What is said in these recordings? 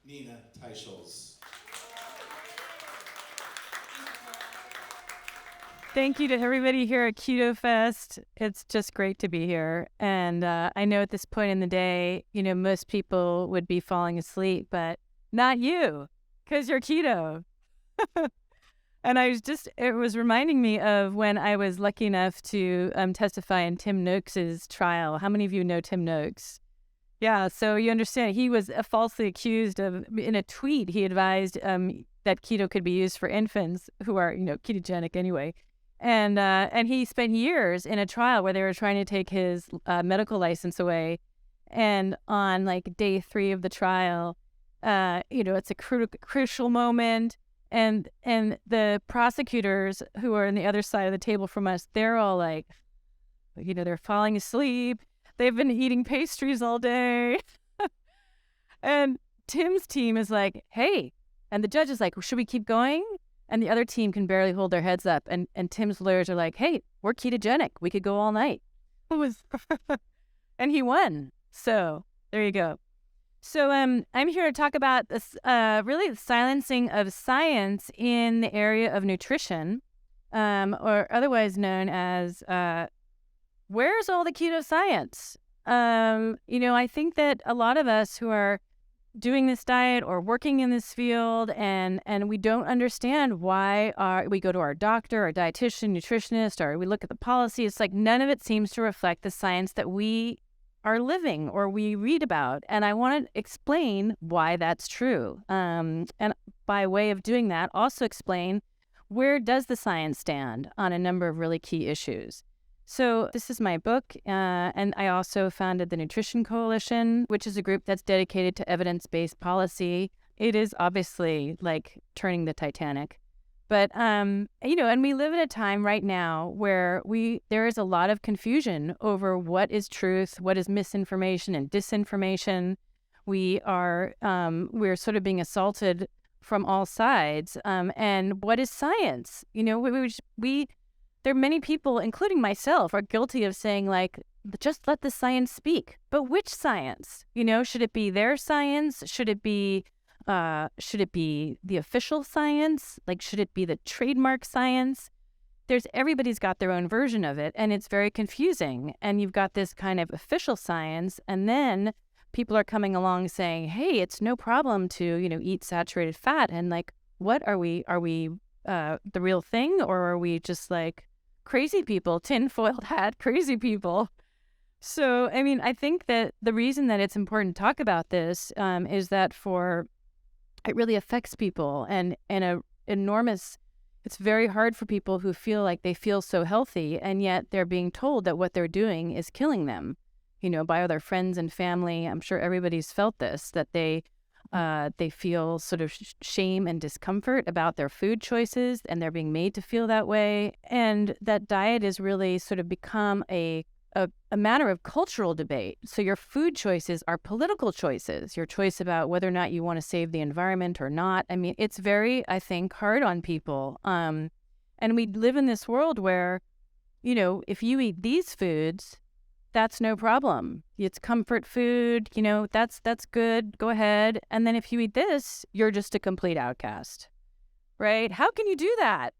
Teicholz. Thank you to everybody here at KetoFest. It's just great to be here. And I know at this point in the day, most people would be falling asleep, but not you, because you're keto. And it was reminding me of when I was lucky enough to testify in Tim Noakes's trial. How many of you know Tim Noakes? Yeah, so you understand, he was falsely accused of, in a tweet, he advised that keto could be used for infants who are, ketogenic anyway. And he spent years in a trial where they were trying to take his medical license away. And on like day 3 of the trial, it's a crucial moment. And the prosecutors who are on the other side of the table from us, they're all like, they're falling asleep. They've been eating pastries all day. And Tim's team is like, hey. And the judge is like, well, should we keep going? And the other team can barely hold their heads up. And Tim's lawyers are like, hey, we're ketogenic. We could go all night. And he won. So there you go. So I'm here to talk about this, really the silencing of science in the area of nutrition, or otherwise known as where's all the keto science? I think that a lot of us who are doing this diet or working in this field and we don't understand why we go to our doctor, our dietitian, nutritionist, or we look at the policy. It's like none of it seems to reflect the science that we are living or we read about. And I want to explain why that's true. And by way of doing that, also explain where does the science stand on a number of really key issues. So this is my book, and I also founded the Nutrition Coalition, which is a group that's dedicated to evidence-based policy. It is obviously like turning the Titanic. But, and we live in a time right now where there is a lot of confusion over what is truth, what is misinformation and disinformation. We're sort of being assaulted from all sides. And what is science? There are many people, including myself, are guilty of saying, like, just let the science speak. But which science? Should it be their science? Should it be the official science? Like, should it be the trademark science? Everybody's got their own version of it, and it's very confusing. And you've got this kind of official science, and then people are coming along saying, hey, it's no problem to, eat saturated fat. And like, what are we the real thing, or are we just like crazy people, tinfoil hat crazy people? So, I think that the reason that it's important to talk about this is that it really affects people and it's very hard for people who feel like they feel so healthy, and yet they're being told that what they're doing is killing them, by other friends and family. I'm sure everybody's felt this, that they feel sort of shame and discomfort about their food choices, and they're being made to feel that way. And that diet is really sort of become a matter of cultural debate. So your food choices are political choices, your choice about whether or not you want to save the environment or not. It's very, I think, hard on people. And we live in this world where, if you eat these foods, that's no problem. It's comfort food, that's good. Go ahead. And then if you eat this, you're just a complete outcast, right? How can you do that?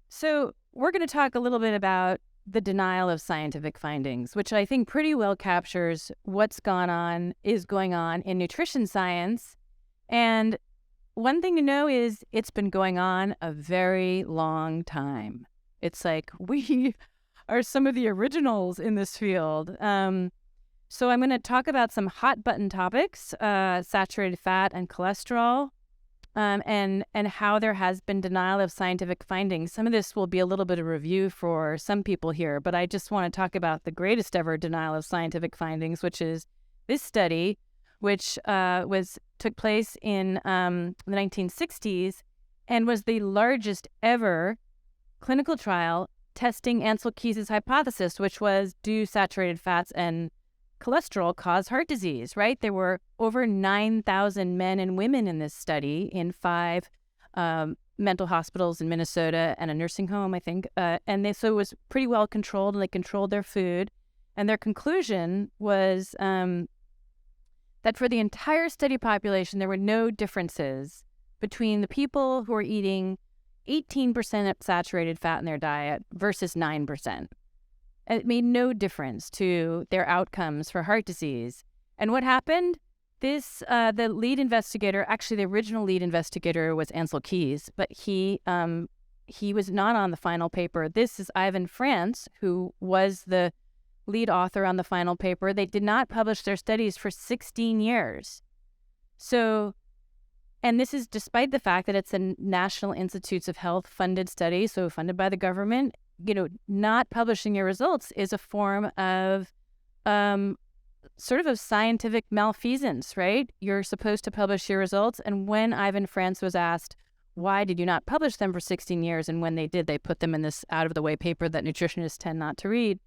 So we're going to talk a little bit about the denial of scientific findings, which I think pretty well captures what's is going on in nutrition science. And one thing to know is it's been going on a very long time. It's like we are some of the originals in this field. So I'm going to talk about some hot button topics, saturated fat and cholesterol, and how there has been denial of scientific findings. Some of this will be a little bit of review for some people here, but I just want to talk about the greatest ever denial of scientific findings, which is this study, which took place in the 1960s and was the largest ever clinical trial testing Ansel Keys' hypothesis, which was, do saturated fats and cholesterol cause heart disease, right? There were over 9,000 men and women in this study in 5 mental hospitals in Minnesota and a nursing home, I think. So it was pretty well controlled, and they controlled their food. And their conclusion was that for the entire study population, there were no differences between the people who were eating 18% saturated fat in their diet versus 9%. It made no difference to their outcomes for heart disease. And what happened? The lead investigator, actually the original lead investigator was Ansel Keys, but he was not on the final paper. This is Ivan France, who was the lead author on the final paper. They did not publish their studies for 16 years. So, and this is despite the fact that it's a National Institutes of Health funded study, so funded by the government. Not publishing your results is a form of sort of scientific malfeasance, right? You're supposed to publish your results. And when Ivan France was asked, why did you not publish them for 16 years? And when they did, they put them in this out-of-the-way paper that nutritionists tend not to read.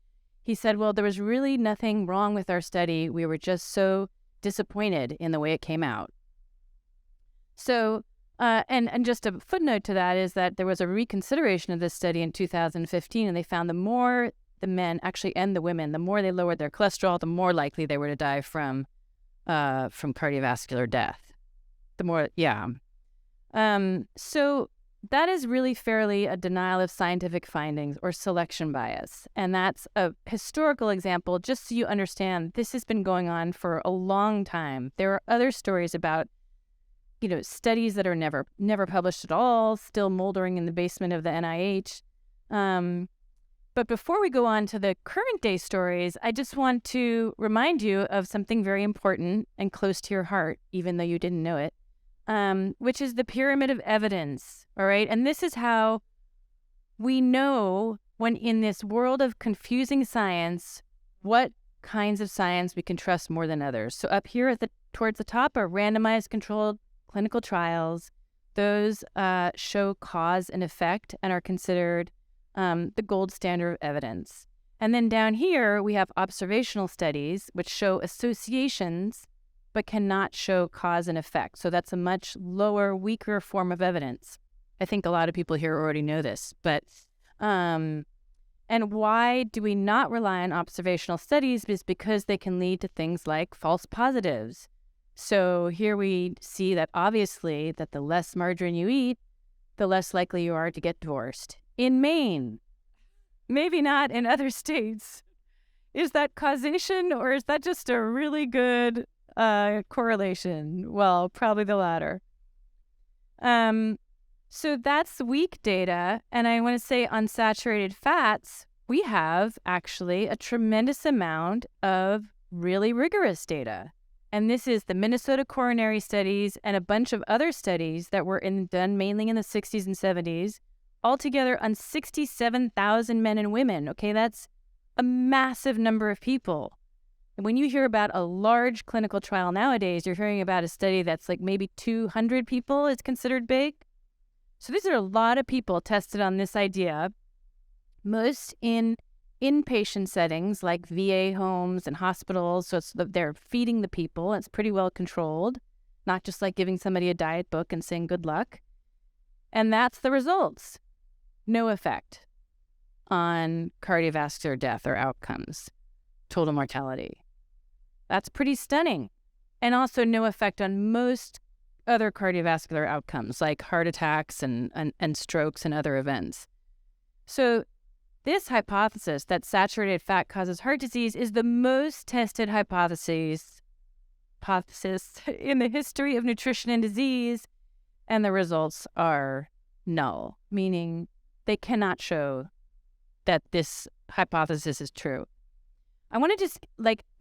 He said, well, there was really nothing wrong with our study. We were just so disappointed in the way it came out. So, and just a footnote to that is that there was a reconsideration of this study in 2015, and they found the more the men, actually, and the women, the more they lowered their cholesterol, the more likely they were to die from cardiovascular death. The more, yeah. So that is really fairly a denial of scientific findings or selection bias. And that's a historical example, just so you understand, this has been going on for a long time. There are other stories about, studies that are never published at all, still moldering in the basement of the NIH. But before we go on to the current day stories, I just want to remind you of something very important and close to your heart, even though you didn't know it. Which is the pyramid of evidence, all right? And this is how we know when in this world of confusing science, what kinds of science we can trust more than others. So up here towards the top are randomized controlled clinical trials. Those show cause and effect and are considered the gold standard of evidence. And then down here, we have observational studies, which show associations but cannot show cause and effect. So that's a much lower, weaker form of evidence. I think a lot of people here already know this. But and why do we not rely on observational studies? Is because they can lead to things like false positives. So here we see that obviously that the less margarine you eat, the less likely you are to get divorced. In Maine, maybe not in other states. Is that causation, or is that just a really good correlation? Well, probably the latter. So that's weak data. And I want to say on saturated fats, we have actually a tremendous amount of really rigorous data. And this is the Minnesota coronary studies and a bunch of other studies that were done mainly in the 60s and 70s, altogether on 67,000 men and women. Okay, that's a massive number of people. And when you hear about a large clinical trial nowadays, you're hearing about a study that's like maybe 200 people is considered big. So these are a lot of people tested on this idea, most in inpatient settings like VA homes and hospitals. So they're feeding the people. It's pretty well controlled, not just like giving somebody a diet book and saying good luck. And that's the results. No effect on cardiovascular death or outcomes, total mortality. That's pretty stunning. And also no effect on most other cardiovascular outcomes like heart attacks and strokes and other events. So this hypothesis that saturated fat causes heart disease is the most tested hypothesis in the history of nutrition and disease, and the results are null, meaning they cannot show that this hypothesis is true. I want to just,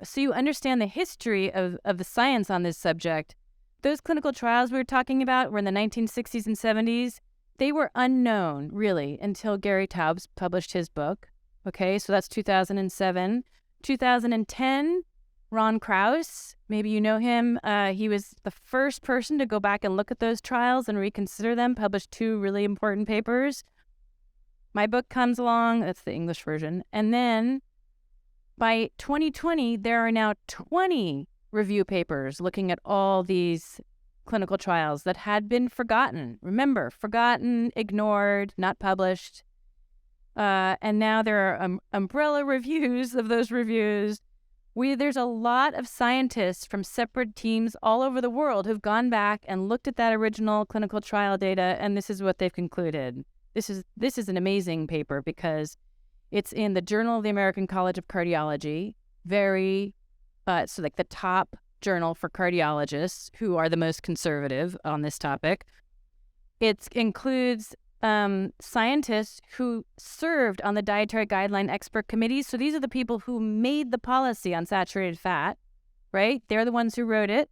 so you understand the history of the science on this subject. Those clinical trials we were talking about were in the 1960s and 70s. They were unknown, really, until Gary Taubes published his book. Okay, so that's 2007. 2010, Ron Krauss, maybe you know him. He was the first person to go back and look at those trials and reconsider them, published 2 really important papers. My book comes along, that's the English version. And then by 2020, there are now 20 review papers looking at all these clinical trials that had been forgotten. Remember, forgotten, ignored, not published. And now there are umbrella reviews of those reviews. There's a lot of scientists from separate teams all over the world who've gone back and looked at that original clinical trial data, and this is what they've concluded. This is an amazing paper because it's in the Journal of the American College of Cardiology, so like the top journal for cardiologists who are the most conservative on this topic. It includes scientists who served on the dietary guideline expert committees. So these are the people who made the policy on saturated fat, right? They're the ones who wrote it.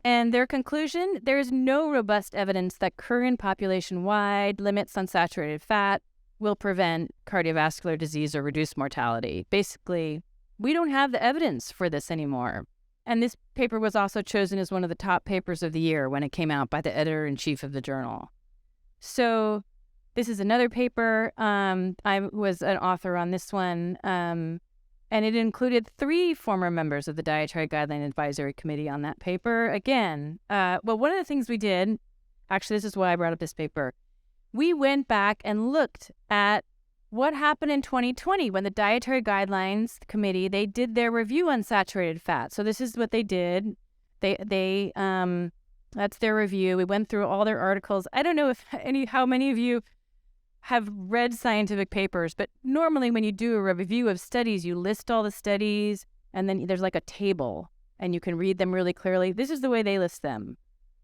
And their conclusion, there is no robust evidence that current population-wide limits on saturated fat will prevent cardiovascular disease or reduce mortality. Basically, we don't have the evidence for this anymore. And this paper was also chosen as one of the top papers of the year when it came out by the editor-in-chief of the journal. So this is another paper. I was an author on this one, and it included 3 former members of the Dietary Guideline Advisory Committee on that paper. Again, one of the things we did, actually, this is why I brought up this paper. We went back and looked at what happened in 2020 when the Dietary Guidelines Committee, they did their review on saturated fat. So this is what they did. That's their review. We went through all their articles. I don't know how many of you have read scientific papers, but normally when you do a review of studies, you list all the studies, and then there's like a table, and you can read them really clearly. This is the way they list them.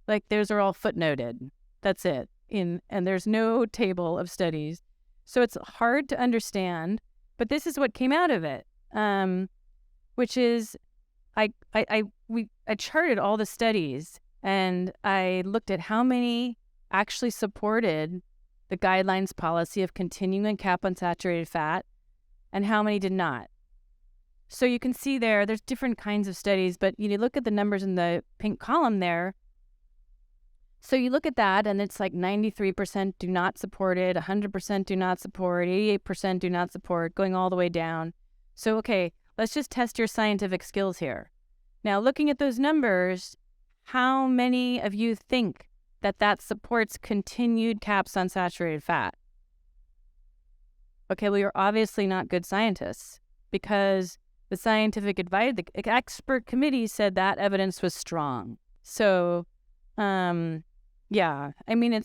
Like, those are all footnoted. That's it. And there's no table of studies. So it's hard to understand, but this is what came out of it, which is I charted all the studies, and I looked at how many actually supported the guidelines policy of continuing cap on saturated fat and how many did not. So you can see there's different kinds of studies, but you look at the numbers in the pink column there. So you look at that, and it's like 93% do not support it, 100% do not support, 88% do not support, going all the way down. So, okay, let's just test your scientific skills here. Now, looking at those numbers, how many of you think that supports continued caps on saturated fat? Okay, well, you're obviously not good scientists because the scientific advice, the expert committee said that evidence was strong. So, yeah, I mean,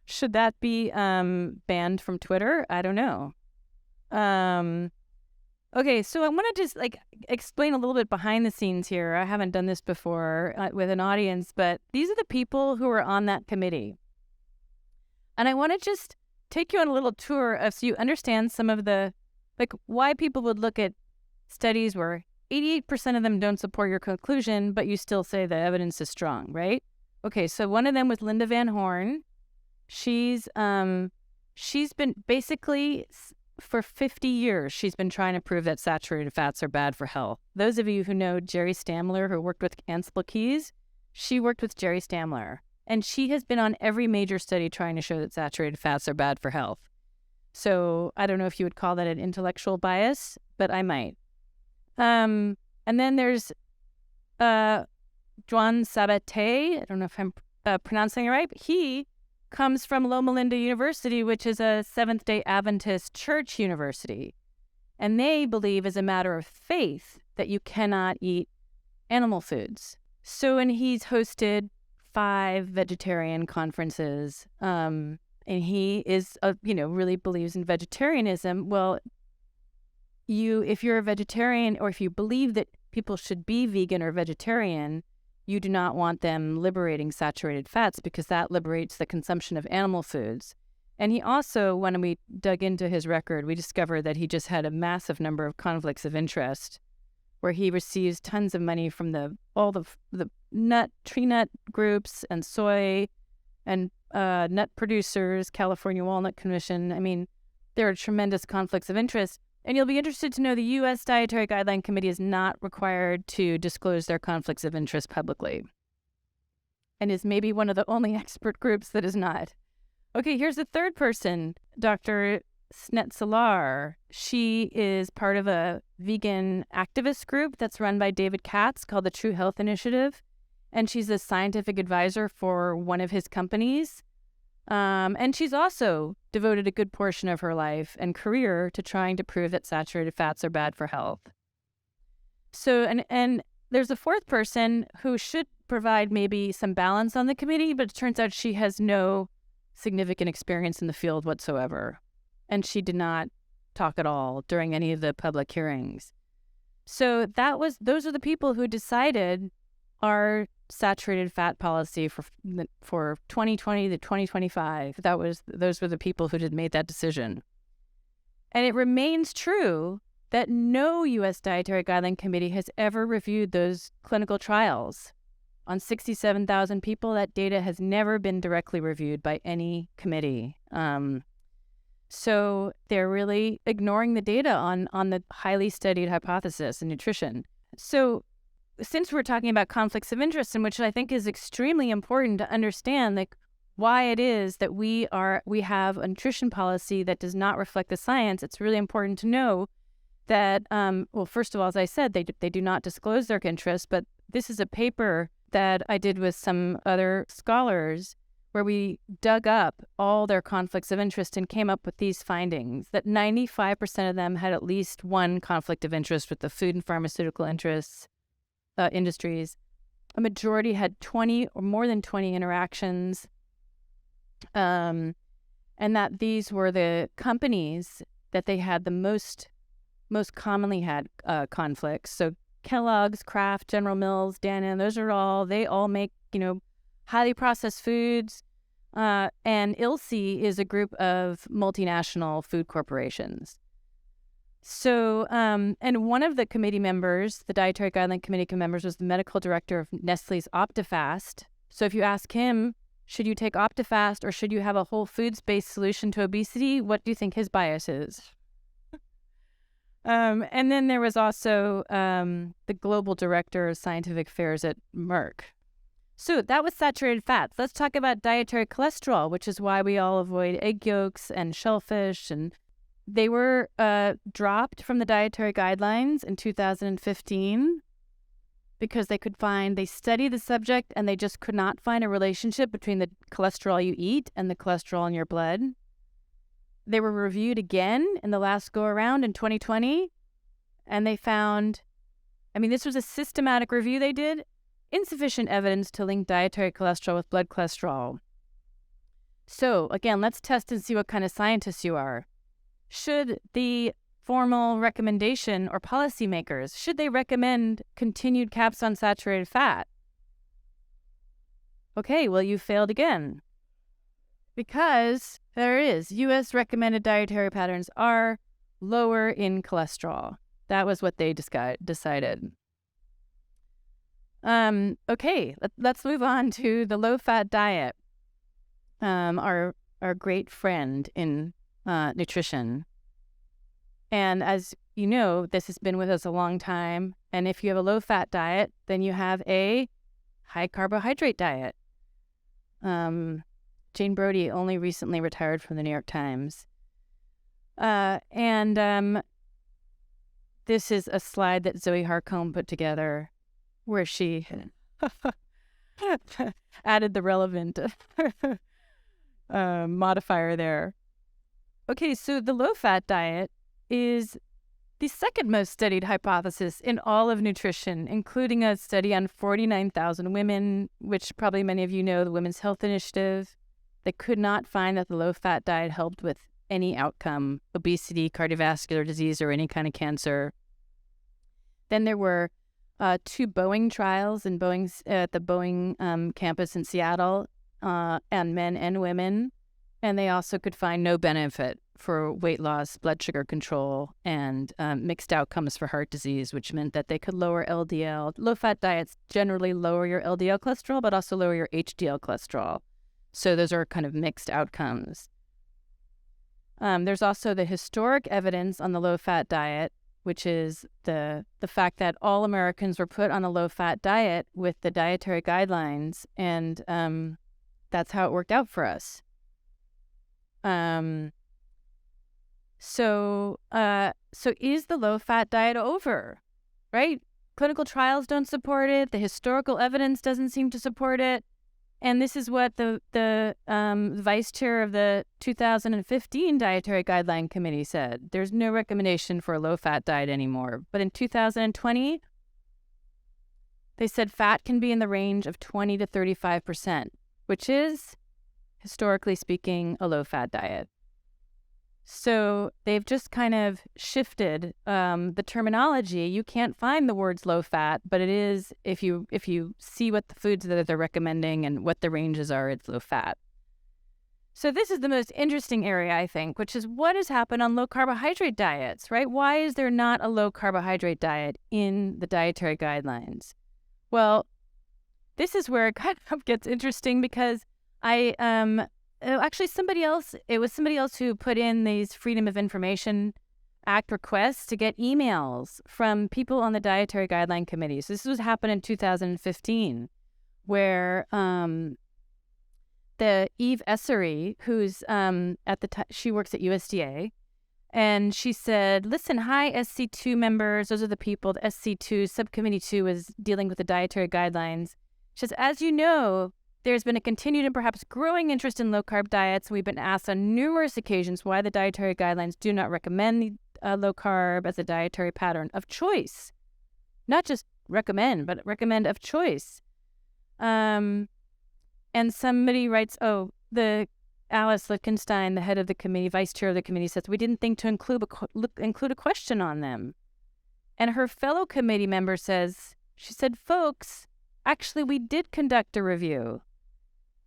should that be banned from Twitter? I don't know. Okay, so I want to just explain a little bit behind the scenes here. I haven't done this before with an audience, but these are the people who are on that committee. And I want to just take you on a little tour so you understand some of the, why people would look at studies where 88% of them don't support your conclusion, but you still say the evidence is strong, right? Okay, so one of them was Linda Van Horn. She's been basically, for 50 years, she's been trying to prove that saturated fats are bad for health. Those of you who know Jerry Stamler, who worked with Ancel Keys, she worked with Jerry Stamler. And she has been on every major study trying to show that saturated fats are bad for health. So I don't know if you would call that an intellectual bias, but I might. And then there's Juan Sabate. I don't know if I'm pronouncing it right, but he comes from Loma Linda University, which is a Seventh-day Adventist church university. And they believe as a matter of faith that you cannot eat animal foods. So, and he's hosted 5 vegetarian conferences, and he is, really believes in vegetarianism. Well, if you're a vegetarian, or if you believe that people should be vegan or vegetarian, you do not want them liberating saturated fats because that liberates the consumption of animal foods. And he also, when we dug into his record, we discovered that he just had a massive number of conflicts of interest where he receives tons of money from all the tree nut groups and soy and nut producers, California Walnut Commission. I mean, there are tremendous conflicts of interest. And you'll be interested to know the U.S. Dietary Guideline Committee is not required to disclose their conflicts of interest publicly, and is maybe one of the only expert groups that is not. Okay, here's the third person, Dr. Snetzelar. She is part of a vegan activist group that's run by David Katz called the True Health Initiative, and she's a scientific advisor for one of his companies. And she's also devoted a good portion of her life and career to trying to prove that saturated fats are bad for health. So, and there's a fourth person who should provide maybe some balance on the committee, but it turns out she has no significant experience in the field whatsoever. And she did not talk at all during any of the public hearings. So those are the people who decided our saturated fat policy for 2020 to 2025. Those were the people who had made that decision. And it remains true that no U.S. Dietary Guideline Committee has ever reviewed those clinical trials. On 67,000 people, that data has never been directly reviewed by any committee. So they're really ignoring the data on the highly studied hypothesis in nutrition. So since we're talking about conflicts of interest, in which I think is extremely important to understand like why it is that we have a nutrition policy that does not reflect the science, it's really important to know that, well, first of all, as I said, they do not disclose their interests, but this is a paper that I did with some other scholars where we dug up all their conflicts of interest and came up with these findings, that 95% of them had at least one conflict of interest with the food and pharmaceutical industries. A majority had 20 or more than 20 interactions, and that these were the companies that they had the most commonly had conflicts. So Kellogg's, Kraft, General Mills, Danone, they all make, highly processed foods. And ILSI is a group of multinational food corporations. So, and one of the committee members, the Dietary Guideline Committee members, was the medical director of Nestle's OptiFast. So if you ask him, should you take OptiFast or should you have a whole foods-based solution to obesity, what do you think his bias is? And then there was also the global director of scientific affairs at Merck. So that was saturated fats. Let's talk about dietary cholesterol, which is why we all avoid egg yolks and shellfish. And they were dropped from the dietary guidelines in 2015 because they studied the subject and they just could not find a relationship between the cholesterol you eat and the cholesterol in your blood. They were reviewed again in the last go-around in 2020, and they found, this was a systematic review they did, insufficient evidence to link dietary cholesterol with blood cholesterol. So, again, let's test and see what kind of scientists you are. Should the formal recommendation or policymakers, should they recommend continued caps on saturated fat? Okay, well, you failed again. Because there is. U.S. recommended dietary patterns are lower in cholesterol. That was what they decided. Okay, let's move on to the low-fat diet, our great friend in nutrition. And as you know, this has been with us a long time. And if you have a low-fat diet, then you have a high-carbohydrate diet. Jane Brody only recently retired from the New York Times. And this is a slide that Zoe Harcombe put together where she added the relevant modifier there. Okay, so the low-fat diet is the second most studied hypothesis in all of nutrition, including a study on 49,000 women, which probably many of you know, the Women's Health Initiative. They could not find that the low-fat diet helped with any outcome, obesity, cardiovascular disease, or any kind of cancer. Then there were 2 Boeing trials at the Boeing campus in Seattle on men and women, and they also could find no benefit for weight loss, blood sugar control, and mixed outcomes for heart disease, which meant that they could lower LDL. Low-fat diets generally lower your LDL cholesterol, but also lower your HDL cholesterol. So those are kind of mixed outcomes. There's also the historic evidence on the low-fat diet, which is the fact that all Americans were put on a low-fat diet with the dietary guidelines, and that's how it worked out for us. So is the low-fat diet over, right? Clinical trials don't support it. The historical evidence doesn't seem to support it. And this is what the vice chair of the 2015 Dietary Guideline Committee said. There's no recommendation for a low-fat diet anymore. But in 2020, they said fat can be in the range of 20 to 35%, which is, historically speaking, a low-fat diet. So they've just kind of shifted the terminology. You can't find the words low fat, but it is, if you see what the foods that they're recommending and what the ranges are, it's low fat. So this is the most interesting area, I think, which is what has happened on low carbohydrate diets, right? Why is there not a low carbohydrate diet in the dietary guidelines? Well, this is where it kind of gets interesting because actually, it was somebody else who put in these Freedom of Information Act requests to get emails from people on the Dietary Guideline Committee. So this was happened in 2015, where the Eve Essery, who's she works at USDA, and she said, listen, hi, SC2 members. Those are the people, the SC2, Subcommittee 2 is dealing with the dietary guidelines. She says, as you know, there's been a continued and perhaps growing interest in low-carb diets. We've been asked on numerous occasions why the dietary guidelines do not recommend low-carb as a dietary pattern of choice. Not just recommend, but recommend of choice. And somebody writes, the Alice Lichtenstein, the head of the committee, vice chair of the committee, says, we didn't think to include a question on them. And her fellow committee member says, she said, folks, actually, we did conduct a review.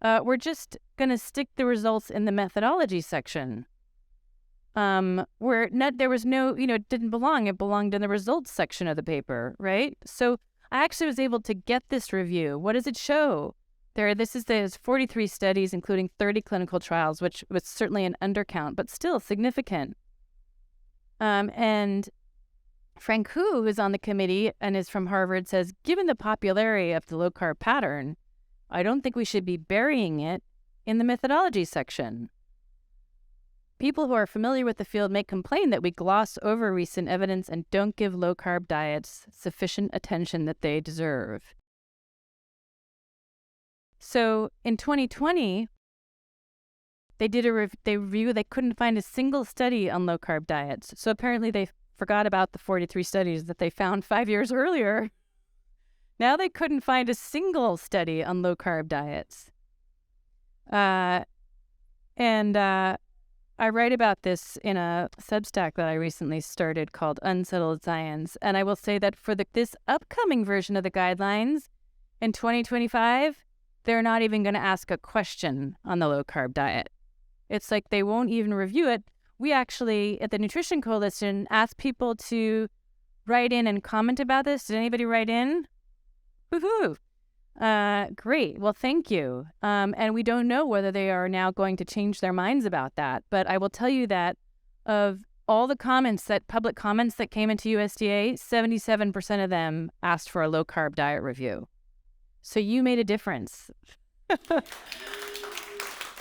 We're just going to stick the results in the methodology section. Where there was no, it didn't belong. It belonged in the results section of the paper, right? So I actually was able to get this review. What does it show? There's 43 studies, including 30 clinical trials, which was certainly an undercount, but still significant. And Frank Hu, who's on the committee and is from Harvard, says, given the popularity of the low-carb pattern, I don't think we should be burying it in the methodology section. People who are familiar with the field may complain that we gloss over recent evidence and don't give low-carb diets sufficient attention that they deserve. So in 2020, they did a review. They couldn't find a single study on low-carb diets. So apparently they forgot about the 43 studies that they found 5 years earlier. Now they couldn't find a single study on low-carb diets. And I write about this in a Substack that I recently started called Unsettled Science. And I will say that for this upcoming version of the guidelines in 2025, they're not even going to ask a question on the low-carb diet. It's like they won't even review it. We actually, at the Nutrition Coalition, asked people to write in and comment about this. Did anybody write in? Woohoo! Great. Well, thank you. And we don't know whether they are now going to change their minds about that. But I will tell you that of all the public comments that came into USDA, 77% of them asked for a low-carb diet review. So you made a difference.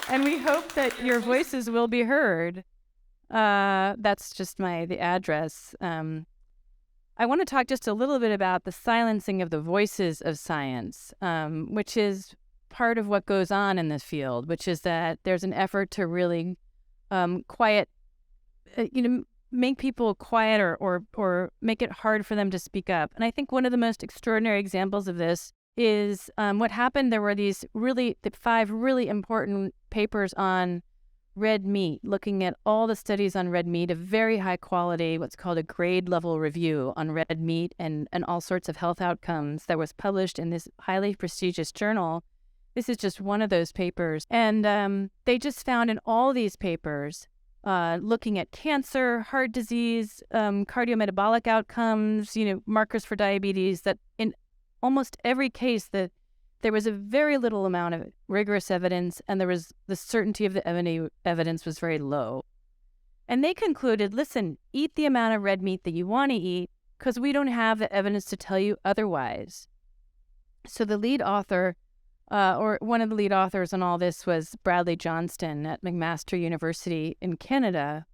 And we hope that your voices will be heard. That's just the address. I want to talk just a little bit about the silencing of the voices of science, which is part of what goes on in this field, which is that there's an effort to really quiet, make people quiet or make it hard for them to speak up. And I think one of the most extraordinary examples of this is what happened. There were the 5 really important papers on red meat, looking at all the studies on red meat, a very high quality, what's called a grade level review on red meat and all sorts of health outcomes that was published in this highly prestigious journal. This is just one of those papers. And they just found in all these papers, looking at cancer, heart disease, cardiometabolic outcomes, markers for diabetes, that in almost every case that there was a very little amount of rigorous evidence, and there was the certainty of the evidence was very low. And they concluded, listen, eat the amount of red meat that you want to eat because we don't have the evidence to tell you otherwise. So the lead author, or one of the lead authors on all this, was Bradley Johnston at McMaster University in Canada.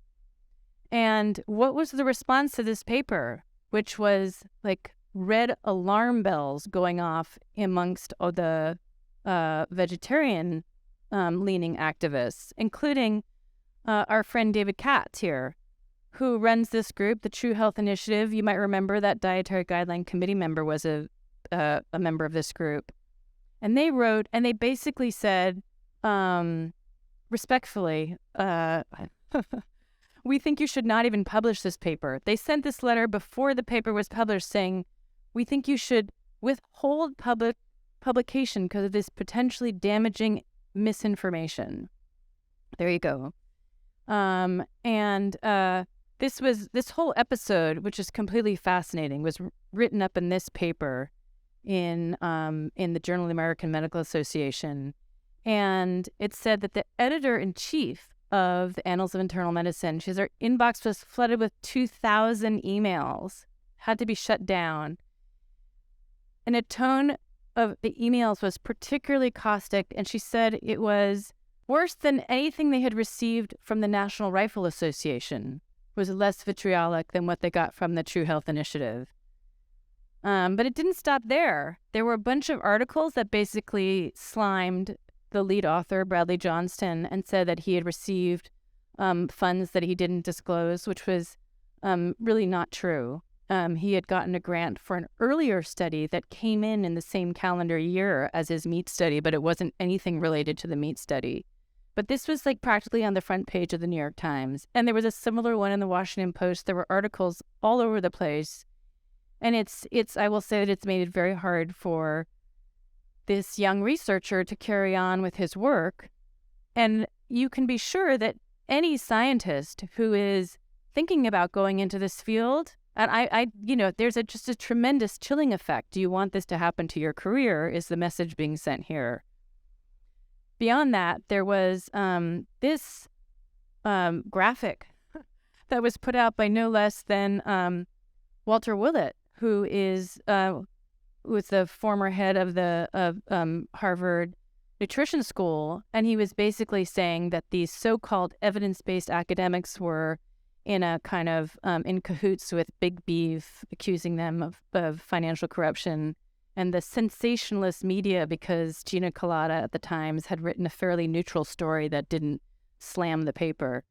And what was the response to this paper, which was like red alarm bells going off amongst the vegetarian leaning activists, including our friend David Katz here, who runs this group, the True Health Initiative. You might remember that Dietary Guideline Committee member was a member of this group. And they wrote, and they basically said, respectfully, we think you should not even publish this paper. They sent this letter before the paper was published saying, we think you should withhold publication because of this potentially damaging misinformation. There you go. This whole episode, which is completely fascinating, was written up in this paper in the Journal of the American Medical Association. And it said that the editor-in-chief of the Annals of Internal Medicine, her inbox was flooded with 2,000 emails, had to be shut down. And a tone of the emails was particularly caustic, and she said it was worse than anything they had received from the National Rifle Association, was less vitriolic than what they got from the True Health Initiative. But it didn't stop there. There were a bunch of articles that basically slimed the lead author, Bradley Johnston, and said that he had received funds that he didn't disclose, which was really not true. He had gotten a grant for an earlier study that came in the same calendar year as his meat study, but it wasn't anything related to the meat study. But this was like practically on the front page of the New York Times. And there was a similar one in the Washington Post. There were articles all over the place. And I will say that it's made it very hard for this young researcher to carry on with his work. And you can be sure that any scientist who is thinking about going into this field, and there's just a tremendous chilling effect. Do you want this to happen to your career? Is the message being sent here? Beyond that, there was this graphic that was put out by no less than Walter Willett, who was the former head of Harvard Nutrition School, and he was basically saying that these so-called evidence-based academics were in a kind of in cahoots with Big Beef, accusing them of financial corruption, and the sensationalist media, because Gina Colada at the Times had written a fairly neutral story that didn't slam the paper.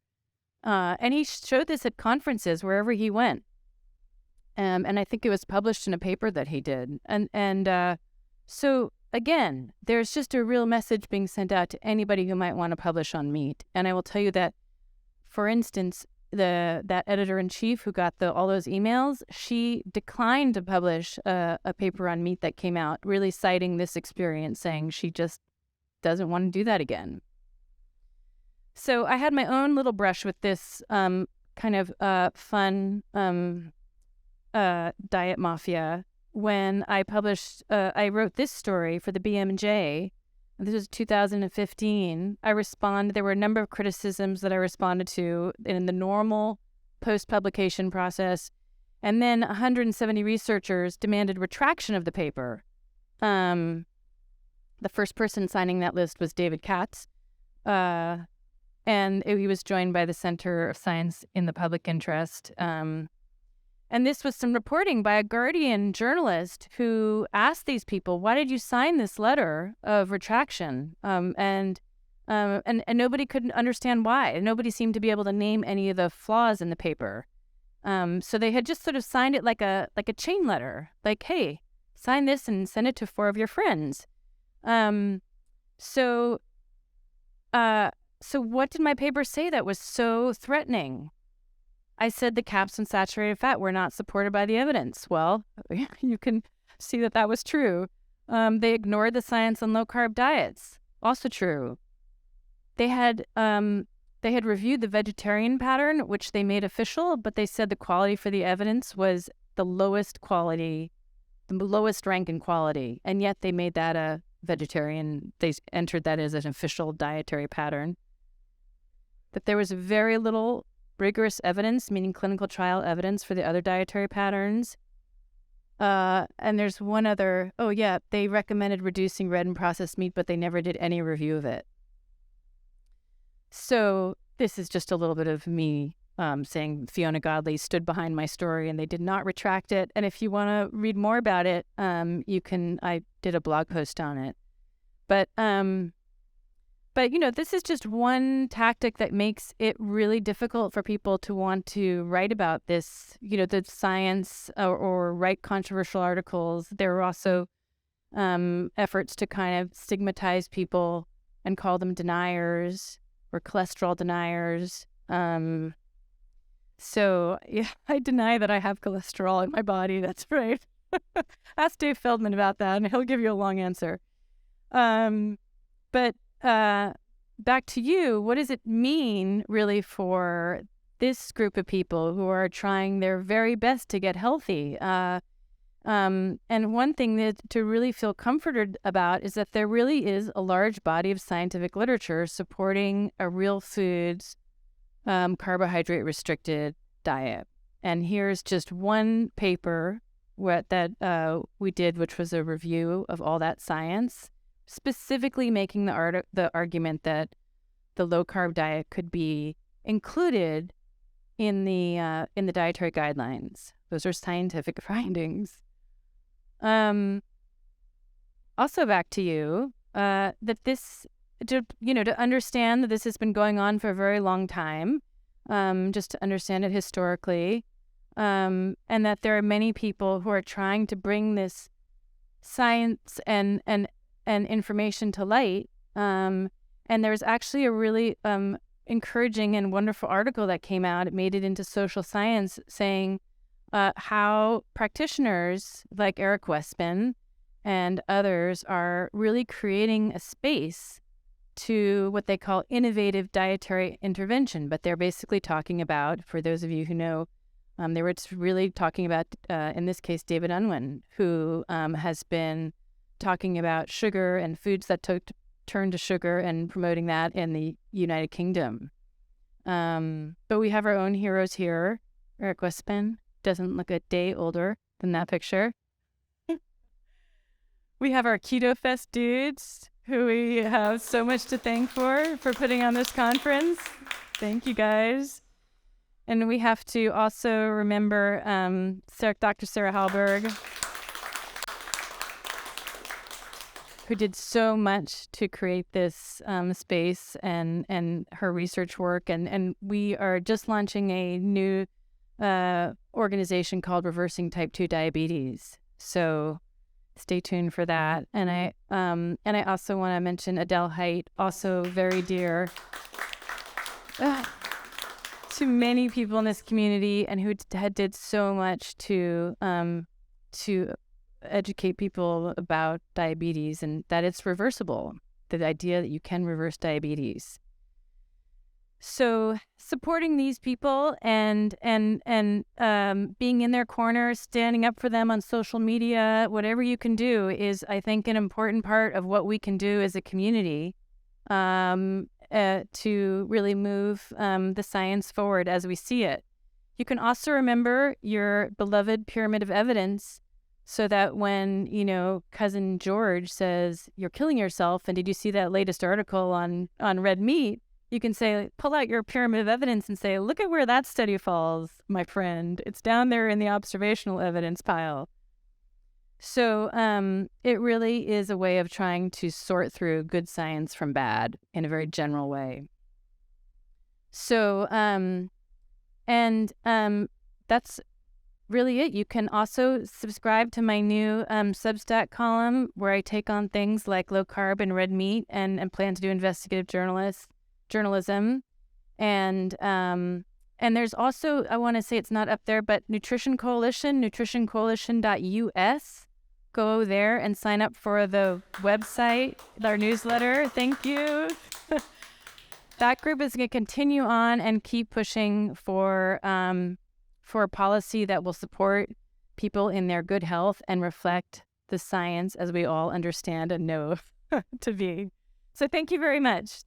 And he showed this at conferences wherever he went. And I think it was published in a paper that he did. So, again, there's just a real message being sent out to anybody who might want to publish on meat. And I will tell you that, for instance, that editor-in-chief who got all those emails, she declined to publish a paper on meat that came out, really citing this experience, saying she just doesn't want to do that again. So I had my own little brush with this kind of fun diet mafia when I wrote this story for the BMJ. This was 2015. There were a number of criticisms that I responded to in the normal post-publication process. And then 170 researchers demanded retraction of the paper. The first person signing that list was David Katz. And he was joined by the Center of Science in the Public Interest. And this was some reporting by a Guardian journalist who asked these people, why did you sign this letter of retraction? And nobody could understand why. Nobody seemed to be able to name any of the flaws in the paper. So they had just sort of signed it like a chain letter, like, hey, sign this and send it to 4 of your friends. So what did my paper say that was so threatening? I said the caps on saturated fat were not supported by the evidence. Well, you can see that was true. They ignored the science on low-carb diets. Also true. They had reviewed the vegetarian pattern, which they made official, but they said the quality for the evidence was the lowest quality, the lowest rank in quality, and yet they made that a vegetarian. They entered that as an official dietary pattern. That there was very little rigorous evidence, meaning clinical trial evidence for the other dietary patterns. And there's one other, they recommended reducing red and processed meat, but they never did any review of it. So this is just a little bit of me saying Fiona Godley stood behind my story and they did not retract it. And if you want to read more about it, I did a blog post on it. But this is just one tactic that makes it really difficult for people to want to write about this, the science, or write controversial articles. There are also efforts to kind of stigmatize people and call them deniers or cholesterol deniers. So yeah, I deny that I have cholesterol in my body. That's right. Ask Dave Feldman about that, and he'll give you a long answer. But back to you, what does it mean really for this group of people who are trying their very best to get healthy? And one thing to really feel comforted about is that there really is a large body of scientific literature supporting a real foods, carbohydrate restricted diet. And here's just one paper that we did, which was a review of all that science, specifically making the argument that the low carb diet could be included in the dietary guidelines. Those are scientific findings. Also back to you, that this, to understand that this has been going on for a very long time, just to understand it historically, and that there are many people who are trying to bring this science and information to light. And there's actually a really encouraging and wonderful article that came out. It made it into Social Science, saying how practitioners like Eric Westman and others are really creating a space to what they call innovative dietary intervention. But they're basically talking about, for those of you who know, they were really talking about, in this case, David Unwin, who has been talking about sugar and foods that turn to sugar and promoting that in the United Kingdom. But we have our own heroes here. Eric Westman doesn't look a day older than that picture. We have our KetoFest dudes, who we have so much to thank for putting on this conference. Thank you, guys. And we have to also remember Dr. Sarah Hallberg, who did so much to create this space and her research work. And we are just launching a new organization called Reversing Type 2 Diabetes. So stay tuned for that. And I also want to mention Adele Height, also very dear to many people in this community, and who did so much to educate people about diabetes and that it's reversible, the idea that you can reverse diabetes. So supporting these people and being in their corner, standing up for them on social media, whatever you can do is, I think, an important part of what we can do as a community to really move the science forward as we see it. You can also remember your beloved pyramid of evidence, so that when, cousin George says, you're killing yourself, and did you see that latest article on red meat? You can say, pull out your pyramid of evidence and say, look at where that study falls, my friend. It's down there in the observational evidence pile. So it really is a way of trying to sort through good science from bad in a very general way. So, that's really it. You can also subscribe to my new Substack column, where I take on things like low carb and red meat and plan to do investigative journalism. And there's also, I want to say it's not up there, but Nutrition Coalition, nutritioncoalition.us. Go there and sign up for the website, our newsletter. Thank you. That group is going to continue on and keep pushing for a policy that will support people in their good health and reflect the science as we all understand and know to be. So thank you very much.